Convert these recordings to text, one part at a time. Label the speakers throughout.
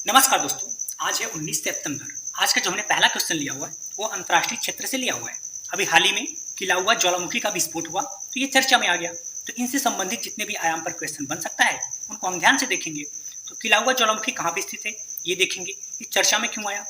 Speaker 1: नमस्कार दोस्तों। आज है 19 सितंबर। आज का जो हमने पहला क्वेश्चन लिया हुआ है वो अंतर्राष्ट्रीय क्षेत्र से लिया हुआ है। अभी हाल ही में किलाउआ ज्वालामुखी का विस्फोट हुआ तो ये चर्चा में आ गया। तो इनसे संबंधित जितने भी आयाम पर क्वेश्चन बन सकता है उनको हम ध्यान से देखेंगे। तो किलाउआ ज्वालामुखी कहाँ पे स्थित है ये देखेंगे, ये चर्चा में क्यों आया,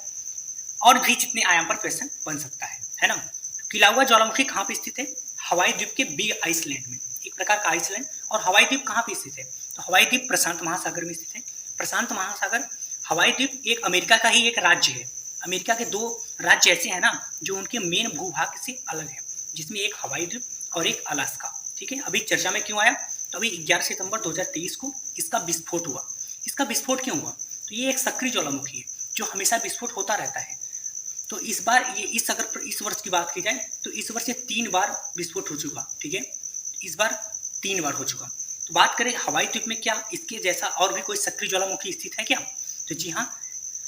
Speaker 1: और भी जितने आयाम पर क्वेश्चन बन सकता है ना। तो किलाउआ ज्वालामुखी कहाँ पे स्थित है? हवाई द्वीप के बिग आइसलैंड में, एक प्रकार का आइसलैंड। और हवाई द्वीप कहाँ पे स्थित है? तो हवाई द्वीप प्रशांत महासागर में स्थित है। प्रशांत महासागर हवाई द्वीप एक अमेरिका का ही एक राज्य है। अमेरिका के दो राज्य ऐसे हैं ना जो उनके मेन भूभाग से अलग है, जिसमें एक हवाई द्वीप और एक अलास्का। ठीक है, अभी चर्चा में क्यों आया? तो अभी 11 सितंबर 2023 को इसका विस्फोट हुआ। इसका विस्फोट क्यों हुआ? तो ये एक सक्रिय ज्वालामुखी है जो हमेशा विस्फोट होता रहता है। तो इस बार ये अगर इस वर्ष की बात की जाए तो इस वर्ष ये 3 बार विस्फोट हो चुका। ठीक है, इस बार 3 बार हो चुका। तो बात करें हवाई द्वीप में, क्या इसके जैसा और भी कोई सक्रिय ज्वालामुखी स्थित है क्या? तो जी हाँ,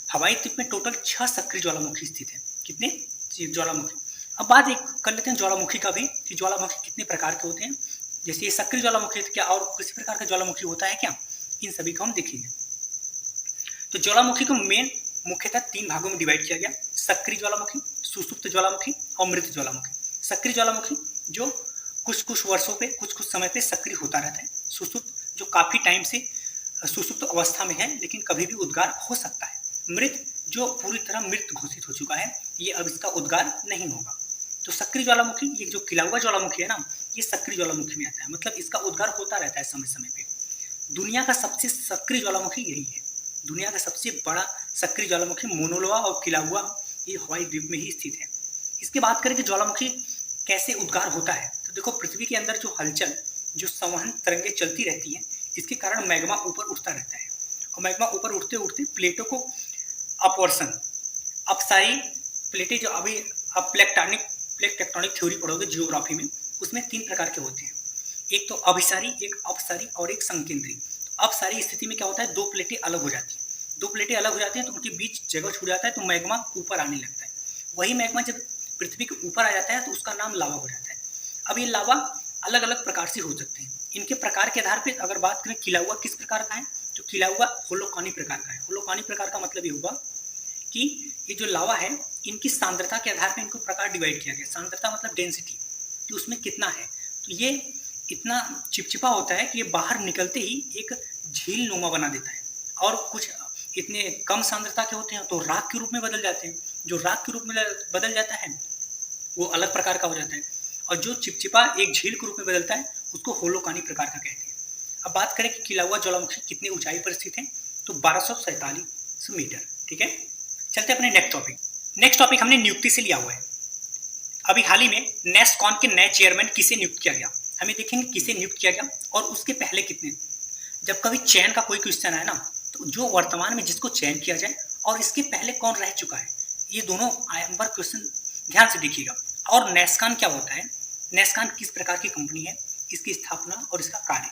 Speaker 1: हवाई द्वीप में टोटल 6 सक्रिय ज्वालामुखी स्थित है। कितने ज्वालामुखी? अब बात एक कर लेते हैं ज्वालामुखी का भी कि ज्वालामुखी कितने प्रकार के होते हैं। जैसे ये सक्रिय ज्वालामुखी, क्या और किसी प्रकार का ज्वालामुखी होता है क्या? इन सभी को हम देखेंगे। तो ज्वालामुखी को मुख्यतः 3 भागों में डिवाइड किया गया: सक्रिय ज्वालामुखी, सुसुप्त ज्वालामुखी और मृत ज्वालामुखी। सक्रिय ज्वालामुखी जो कुछ वर्षों पे, कुछ समय पे सक्रिय होता रहता है। सुसुप्त जो काफी टाइम से सुसुप्त अवस्था में है लेकिन कभी भी उद्गार हो सकता है। मृत जो पूरी तरह मृत घोषित हो चुका है, ये अब इसका उद्गार नहीं होगा। तो सक्रिय ज्वालामुखी, ये जो किलाउआ ज्वालामुखी है ना, ये सक्रिय ज्वालामुखी में आता है, मतलब इसका उद्गार होता रहता है समय समय पे। दुनिया का सबसे सक्रिय ज्वालामुखी यही है। दुनिया का सबसे बड़ा सक्रिय ज्वालामुखी मोनोलोआ और किलाउआ ये हवाई द्वीप में ही स्थित है। इसके बात करें कि ज्वालामुखी कैसे उद्गार होता है, तो देखो पृथ्वी के अंदर जो हलचल, जो संवहन तरंगें चलती रहती हैं, इसके कारण मैग्मा ऊपर उठता रहता है। और मैग्मा ऊपर उठते उठते प्लेटों को अपवर्सन, अपसारी प्लेटें जो अभी आप प्लेट टेक्टोनिक थ्योरी पढ़ोगे जियोग्राफी में, उसमें 3 प्रकार के होते हैं। एक तो अभिसारी, एक अपसारी और एक संकेंद्री। तो अपसारी स्थिति में क्या होता है, 2 प्लेटें अलग हो जाती हैं। 2 प्लेटें अलग हो जाती हैं तो उनके बीच जगह छूट जाता है तो मैग्मा ऊपर आने लगता है। वही मैग्मा जब पृथ्वी के ऊपर आ जाता है तो उसका नाम लावा हो जाता है। अब ये लावा अलग अलग प्रकार से हो सकते हैं। इनके प्रकार के आधार पर अगर बात करें किलाउआ किस प्रकार का है, तो किलाउआ होलोकानी प्रकार का है। होलोकानी प्रकार का मतलब ये होगा कि ये जो लावा है, इनकी सांद्रता के आधार पर इनको प्रकार डिवाइड किया गया। सांद्रता मतलब डेंसिटी, कि उसमें कितना है। तो ये इतना चिपचिपा होता है कि ये बाहर निकलते ही एक झील नुमा बना देता है। और कुछ इतने कम सांद्रता के होते हैं तो राख के रूप में बदल जाते हैं। जो राख के रूप में बदल जाता है वो अलग प्रकार का हो जाता है, और जो चिपचिपा एक झील के रूप में बदलता है उसको होलोकानी प्रकार का कहते हैं। अब बात करें कि किलाउआ ज्वालामुखी कितनी ऊंचाई पर स्थित है, तो 1247 मीटर। ठीक है, चलते अपने नेक्स्ट टॉपिक हमने नियुक्ति से लिया हुआ है। अभी हाल ही में नेस्कॉन के नए चेयरमैन किसे नियुक्त किया गया, हमें देखेंगे किसे नियुक्त किया गया और उसके पहले कितने। जब कभी चयन का कोई क्वेश्चन आए ना, तो जो वर्तमान में जिसको चयन किया जाए और इसके पहले कौन रह चुका है, ये दोनों आयाम पर क्वेश्चन ध्यान से देखिएगा। और नेस्कॉन क्या होता है, नेस्कॉन किस प्रकार की कंपनी है, इसकी स्थापना और इसका कार्य।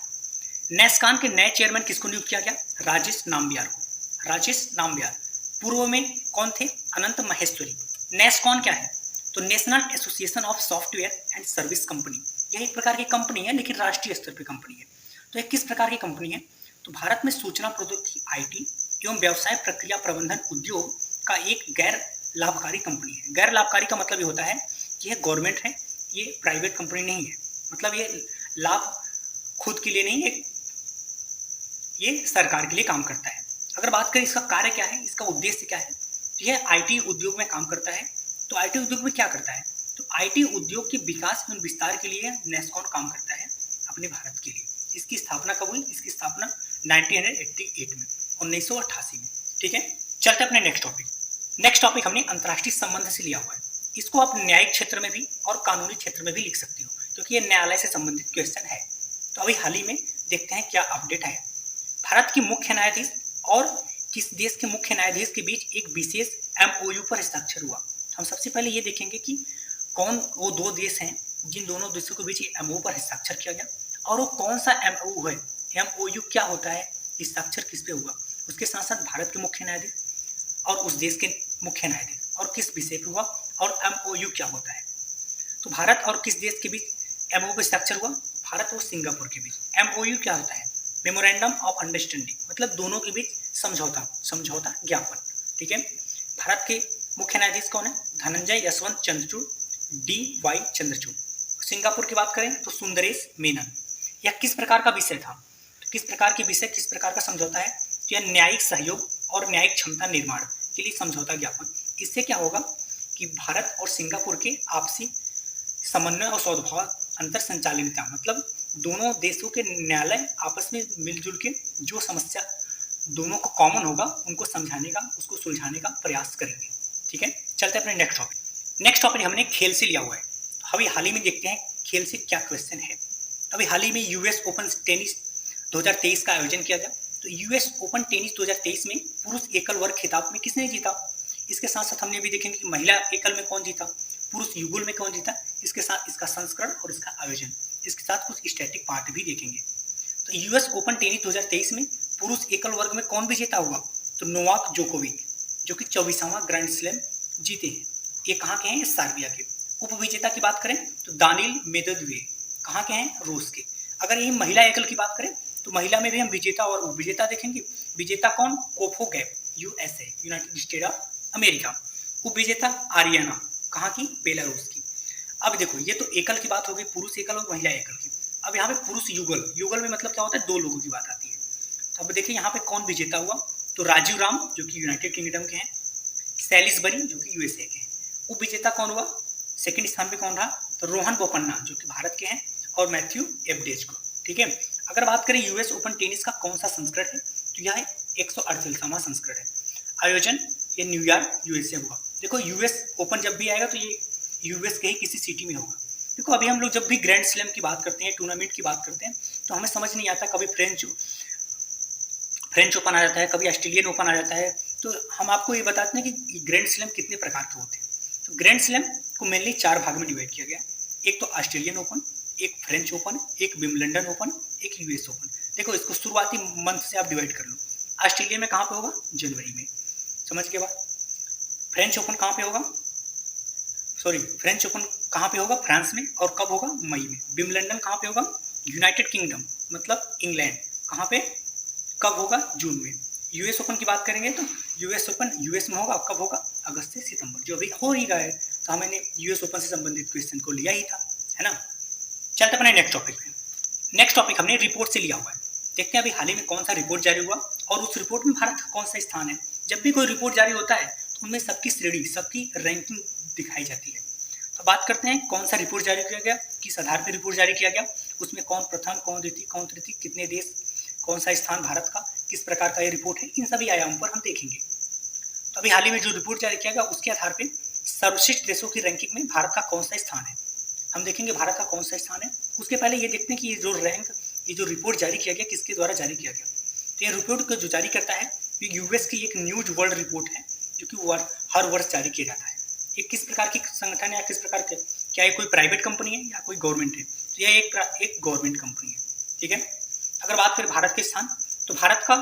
Speaker 1: नेस्कॉन के नए चेयरमैन किसको नियुक्त किया गया? राजेश नाम्बियार को। राजेश नाम्बियार। पूर्व में कौन थे? अनंत महेश्वरी। नेस्कॉन क्या है? तो national association of software and service company. यह एक प्रकार की कंपनी है लेकिन राष्ट्रीय स्तर पर कंपनी है। तो यह किस प्रकार की कंपनी है? तो भारत में सूचना प्रौद्योगिकी आईटी एवं व्यवसाय प्रक्रिया प्रबंधन उद्योग का एक गैर लाभकारी कंपनी है। गैर लाभकारी का मतलब ये होता है कि यह गवर्नमेंट है, ये प्राइवेट कंपनी नहीं है। मतलब ये लाभ खुद के लिए नहीं है, ये सरकार के लिए काम करता है। अगर बात करें इसका कार्य क्या है, इसका उद्देश्य क्या है, तो यह आईटी उद्योग में काम करता है। तो आईटी उद्योग में क्या करता है? तो आईटी उद्योग के विकास एवं विस्तार के लिए नेस्कॉन काम करता है अपने भारत के लिए। इसकी स्थापना कब हुई? इसकी स्थापना 1988 में, 1988 में। ठीक है, चलते अपने नेक्स्ट टॉपिक हमने अंतर्राष्ट्रीय संबंध से लिया हुआ है। इसको आप न्यायिक क्षेत्र में भी और कानूनी क्षेत्र में भी लिख सकते हो क्योंकि ये न्यायालय से संबंधित क्वेश्चन है। तो अभी हाल ही में देखते हैं क्या अपडेट है। भारत की मुख्य न्यायाधीश और किस देश के मुख्य न्यायाधीश के बीच एक विशेष एमओयू पर हस्ताक्षर हुआ। तो हम सबसे पहले ये देखेंगे कि कौन वो 2 देश हैं जिन दोनों देशों के बीच एमओयू पर हस्ताक्षर किया गया, और वो कौन सा एमओयू है, एमओयू क्या होता है, हस्ताक्षर किस पे हुआ, उसके साथ साथ भारत के मुख्य न्यायाधीश और उस देश के मुख्य न्यायाधीश और किस विषय पे हुआ, और एमओयू क्या होता है। तो भारत और किस देश के बीच एमओयू पर हस्ताक्षर हुआ? भारत और सिंगापुर के बीच। एमओयू क्या होता है? मेमोरेंडम ऑफ अंडरस्टैंडिंग, मतलब दोनों के बीच समझौता समझौता ज्ञापन। ठीक है, भारत के मुख्य न्यायाधीश कौन है? धनंजय यशवंत चंद्रचूड़, DY चंद्रचूड़। सिंगापुर की बात करें तो सुंदरेश मेनन। यह किस प्रकार का विषय था? किस प्रकार के विषय, किस प्रकार का समझौता है? तो यह न्यायिक सहयोग और न्यायिक क्षमता निर्माण के लिए समझौता ज्ञापन। इससे क्या होगा कि भारत और सिंगापुर के आपसी समन्वय और सद्भाव अंतर संचालितता, मतलब दोनों देशों के न्यायालय आपस में मिलजुल के जो समस्या दोनों को कॉमन होगा उनको समझाने का, उसको सुलझाने का प्रयास करेंगे। ठीक है, चलते हैं अपने नेक्स्ट टॉपिक। नेक्स्ट टॉपिक हमने खेल से लिया हुआ है। तो अभी हाल ही में देखते हैं खेल से क्या क्वेश्चन है। अभी हाल ही में US ओपन टेनिस 2023 का आयोजन किया गया। तो US ओपन टेनिस 2023 में पुरुष एकल वर्ग खिताब में किसने जीता? इसके साथ साथ हमने भी देखेंगे कि महिला एकल में कौन जीता, पुरुष युगल में कौन जीता, इसके साथ इसका संस्करण और इसका आयोजन, इसके साथ कुछ स्टैटिक पार्ट भी देखेंगे। तो US ओपन टेनिस 2023 में पुरुष एकल वर्ग में कौन विजेता हुआ? तो नोवाक जोकोविक, जो कि 24वां ग्रैंड स्लैम जीते हैं। ये कहाँ के हैं? ये सर्बिया के। उप विजेता की बात करें तो दानिल मेदवेदेव, कहाँ के हैं? रूस के। अगर यही महिला एकल की बात करें तो महिला में भी हम विजेता और उप विजेता देखेंगे। विजेता कौन? Coco Gauff, USA, united state of America. उप विजेता आरियाना, कहाँ की? बेलारूस की। अब देखो, ये तो एकल की बात हो गई, पुरुष एकल और महिला एकल की। अब यहाँ पे पुरुष युगल, युगल में मतलब क्या होता है? दो लोगों की बात आती है। तो अब देखिए यहाँ पे कौन विजेता हुआ? तो राजीव राम, जो कि यूनाइटेड किंगडम के हैं, सैलिसबरी, जो कि USA के हैं। उप विजेता कौन हुआ? सेकंड स्थान पे कौन रहा? तो रोहन बोपन्ना, जो कि भारत के हैं, और मैथ्यू एबडेज। ठीक है, अगर बात करें US ओपन टेनिस का कौन सा संस्करण है, तो यह 148वां संस्करण है। आयोजन ये न्यूयॉर्क, USA हुआ। देखो, US ओपन जब भी आएगा तो ये US के ही किसी सिटी में होगा। देखो, अभी हम लोग जब भी ग्रैंड स्लैम की बात करते हैं, टूर्नामेंट की बात करते हैं, तो हमें समझ नहीं आता, कभी फ्रेंच ओपन आ जाता है, कभी ऑस्ट्रेलियन ओपन आ जाता है। तो हम आपको ये बताते हैं कि ग्रैंड स्लैम कितने प्रकार के होते हैं। तो ग्रैंड स्लैम को मेनली 4 भाग में डिवाइड किया गया। एक तो ऑस्ट्रेलियन ओपन, एक फ्रेंच ओपन, एक विंबलडन ओपन, एक US ओपन। देखो, इसको शुरुआती मंथ से आप डिवाइड कर लो। ऑस्ट्रेलिया में कहाँ पे होगा? जनवरी में। समझ के बाद फ्रेंच ओपन कहाँ पे होगा? फ्रेंच ओपन कहाँ पे होगा? फ्रांस में। और कब होगा? मई में। विंबलडन कहाँ पे होगा? यूनाइटेड किंगडम, मतलब इंग्लैंड। कहाँ पे? कब होगा? जून में। US ओपन की बात करेंगे तो US ओपन US में होगा। कब होगा? अगस्त से सितंबर, जो अभी हो ही रहा है। तो हमने US ओपन से संबंधित क्वेश्चन को लिया ही था, है ना। चलते अपने नेक्स्ट टॉपिक पे। नेक्स्ट टॉपिक हमने रिपोर्ट से लिया हुआ है। देखते हैं अभी हाल ही में कौन सा रिपोर्ट जारी हुआ और उस रिपोर्ट में भारत का कौन सा स्थान है। जब भी कोई रिपोर्ट जारी होता है तो उनमें सबकी श्रेणी, सबकी रैंकिंग दिखाई जाती है। तो बात करते हैं कौन सा रिपोर्ट जारी किया गया, किस आधार पर रिपोर्ट जारी किया गया, उसमें कौन प्रथम, कौन द्वितीय, कौन तृतीय, कितने देश, कौन सा स्थान भारत का, किस प्रकार का ये रिपोर्ट है, इन सभी आयामों पर हम देखेंगे। तो अभी हाल ही में जो रिपोर्ट जारी किया गया उसके आधार पर सर्वश्रेष्ठ देशों की रैंकिंग में भारत का कौन सा स्थान है, हम देखेंगे भारत का कौन सा स्थान है। उसके पहले ये देखते हैं कि ये जो रिपोर्ट जारी किया गया किसके द्वारा जारी किया गया। तो ये रिपोर्ट को जो जारी करता है ये US की एक न्यूज वर्ल्ड रिपोर्ट है, जो कि हर वर्ष जारी किया जाता है। ये किस प्रकार की संगठन है या किस प्रकार के, क्या ये कोई प्राइवेट कंपनी है या कोई गवर्नमेंट है? तो यह एक गवर्नमेंट कंपनी है। ठीक है, अगर बात करें भारत के स्थान, तो भारत का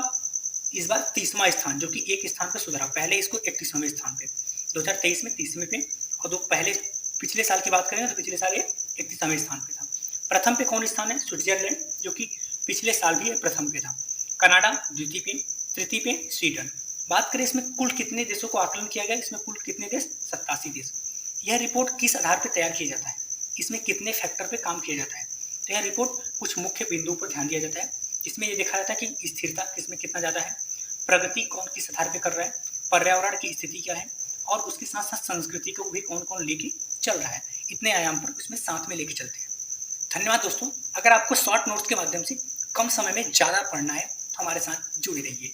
Speaker 1: इस बार 30वां स्थान, जो कि एक स्थान पर सुधरा। पहले इसको 31वें स्थान पे, 2023 में 30वें पे, और पिछले साल की बात करें तो पिछले साल ये 31वें स्थान पे था। प्रथम पे कौन स्थान है? स्विट्जरलैंड, जो कि पिछले साल भी प्रथम पे था। कनाडा द्वितीय पे, तृतीय पे स्वीडन। बात करें इसमें कुल कितने देशों को आकलन किया गया, इसमें कुल कितने देश? 87 देश। यह रिपोर्ट किस आधार पर तैयार किया जाता है, इसमें कितने फैक्टर पे काम किया जाता है? तो यह रिपोर्ट कुछ मुख्य बिंदुओं पर ध्यान दिया जाता है, जिसमें यह देखा जाता है कि स्थिरता किसमें कितना ज़्यादा है, प्रगति कौन किस आधार पर कर रहा है, पर्यावरण की स्थिति क्या है, और उसके साथ साथ संस्कृति को भी कौन कौन लेके चल रहा है। इतने आयाम पर उसमें साथ में लेके चलते हैं। धन्यवाद दोस्तों। अगर आपको शॉर्ट नोट्स के माध्यम से कम समय में ज़्यादा पढ़ना है तो हमारे साथ जुड़े रहिए।